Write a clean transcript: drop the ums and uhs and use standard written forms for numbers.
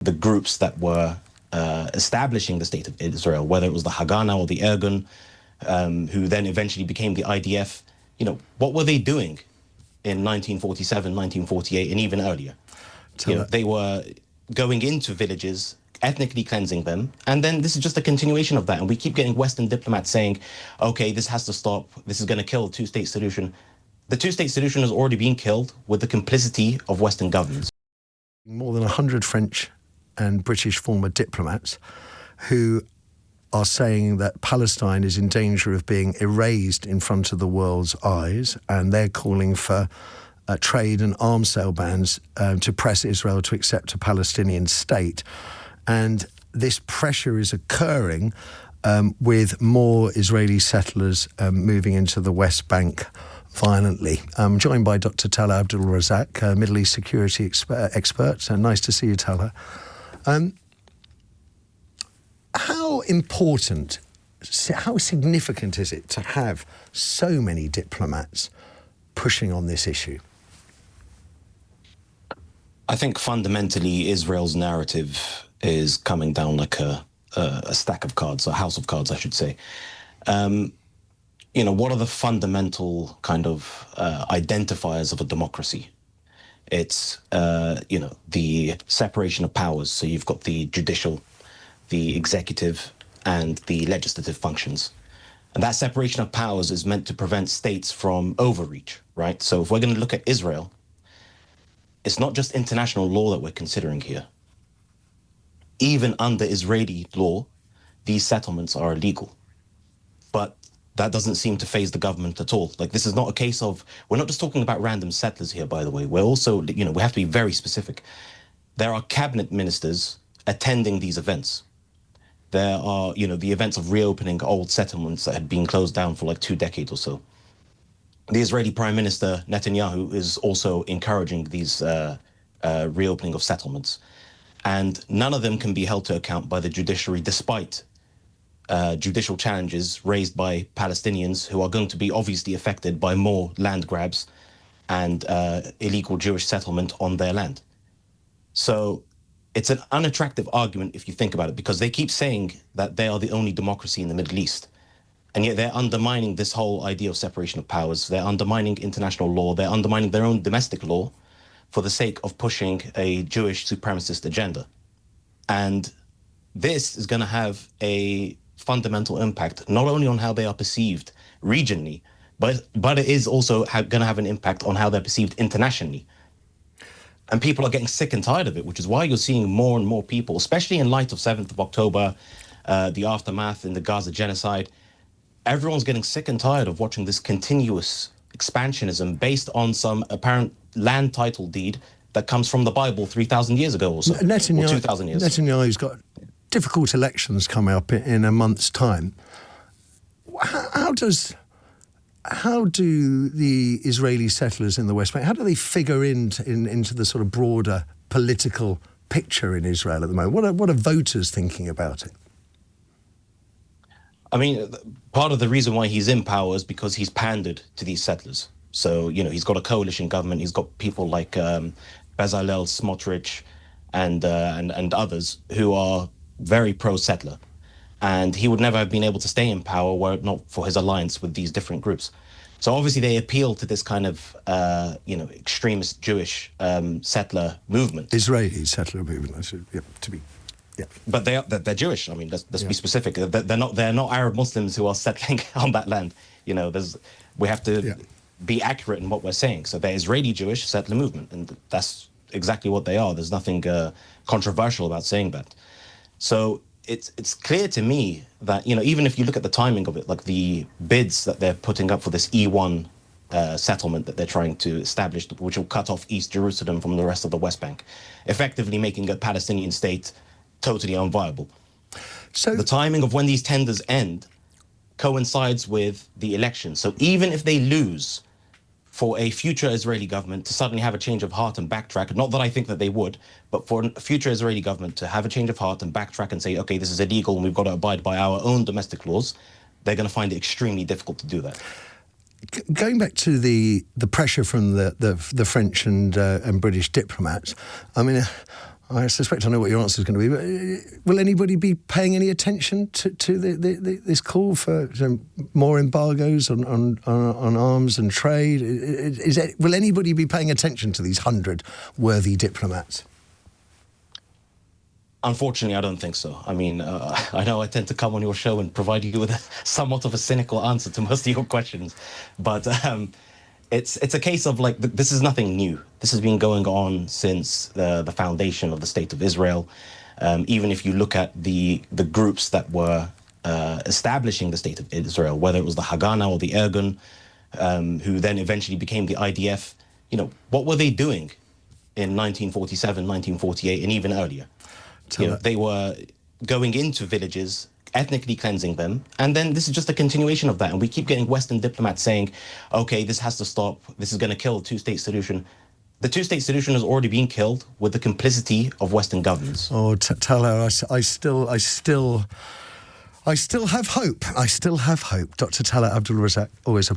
the groups that were establishing the state of Israel, whether it was the Haganah or the Irgun, who then eventually became the IDF, what were they doing in 1947, 1948, and even earlier? They were going into villages, ethnically cleansing them, and then this is just a continuation of that. And we keep getting Western diplomats saying, okay, this has to stop, this is going to kill the two-state solution. The two-state solution has already been killed with the complicity of Western governments. More than 100 French and British former diplomats who are saying that Palestine is in danger of being erased in front of the world's eyes, and they're calling for trade and arms sale bans to press Israel to accept a Palestinian state. And this pressure is occurring with more Israeli settlers moving into the West Bank violently. I'm joined by Dr. Tallha Abdulrazaq, Middle East security expert. Nice to see you, Tallha. How important, how significant is it to have so many diplomats pushing on this issue? I think fundamentally Israel's narrative is coming down like a stack of cards, a house of cards, I should say. What are the fundamental kind of identifiers of a democracy? It's, the separation of powers. So you've got the judicial, the executive, and the legislative functions. And that separation of powers is meant to prevent states from overreach, right? So if we're going to look at Israel, it's not just international law that we're considering here. Even under Israeli law, these settlements are illegal. But that doesn't seem to faze the government at all. Like, this is not a case of, we're not just talking about random settlers here, by the way. We're also, we have to be very specific. There are cabinet ministers attending these events. There are, the events of reopening old settlements that had been closed down for like 2 decades or so. The Israeli Prime Minister, Netanyahu, is also encouraging these reopening of settlements. And none of them can be held to account by the judiciary, despite judicial challenges raised by Palestinians who are going to be obviously affected by more land grabs and illegal Jewish settlement on their land. So it's an unattractive argument if you think about it, because they keep saying that they are the only democracy in the Middle East. And yet they're undermining this whole idea of separation of powers. They're undermining international law. They're undermining their own domestic law for the sake of pushing a Jewish supremacist agenda. And this is going to have a fundamental impact, not only on how they are perceived regionally, but it is also going to have an impact on how they're perceived internationally. And people are getting sick and tired of it, which is why you're seeing more and more people, especially in light of 7th of October, the aftermath in the Gaza genocide. Everyone's getting sick and tired of watching this continuous expansionism based on some apparent land title deed that comes from the Bible 3,000 years ago or so, or 2,000 years. Netanyahu's got difficult elections coming up in a month's time. How do the Israeli settlers in the West Bank, how do they figure into the sort of broader political picture in Israel at the moment? What are voters thinking about it? I mean, part of the reason why he's in power is because he's pandered to these settlers. So, he's got a coalition government. He's got people like Bezalel Smotrich and others who are very pro-settler. And he would never have been able to stay in power were it not for his alliance with these different groups. So obviously they appeal to this kind of, extremist Jewish settler movement. Israeli settler movement, to be... Yeah. But they're Jewish. I mean, let's be specific. They're not Arab Muslims who are settling on that land. We have to be accurate in what we're saying. So they're Israeli Jewish settler movement, and that's exactly what they are. There's nothing controversial about saying that. So it's clear to me that even if you look at the timing of it, like the bids that they're putting up for this E1 settlement that they're trying to establish, which will cut off East Jerusalem from the rest of the West Bank, effectively making a Palestinian state totally unviable. So the timing of when these tenders end coincides with the election. So even if they lose, for a future Israeli government to suddenly have a change of heart and backtrack, not that I think that they would, but for a future Israeli government to have a change of heart and backtrack and say, okay, this is illegal and we've got to abide by our own domestic laws, they're going to find it extremely difficult to do that. Going back to the pressure from the French and British diplomats, I mean, I suspect I know what your answer is going to be, but will anybody be paying any attention to this call for more embargoes on arms and trade? Will anybody be paying attention to these 100 worthy diplomats? Unfortunately, I don't think so. I mean, I know I tend to come on your show and provide you with somewhat of a cynical answer to most of your questions, but it's a case of like, this is nothing new. This has been going on since the foundation of the State of Israel. Even if you look at the groups that were establishing the State of Israel, whether it was the Haganah or the Irgun, who then eventually became the IDF, you know, what were they doing in 1947, 1948, and even earlier? You know, they were going into villages, ethnically cleansing them, and then this is just a continuation of that. And we keep getting Western diplomats saying, okay, this has to stop, this is going to kill the two-state solution. The two-state solution has already been killed with the complicity of Western governments. Oh, Tallha, I still have hope. I still have hope. Dr. Tallha Abdulrazaq, always a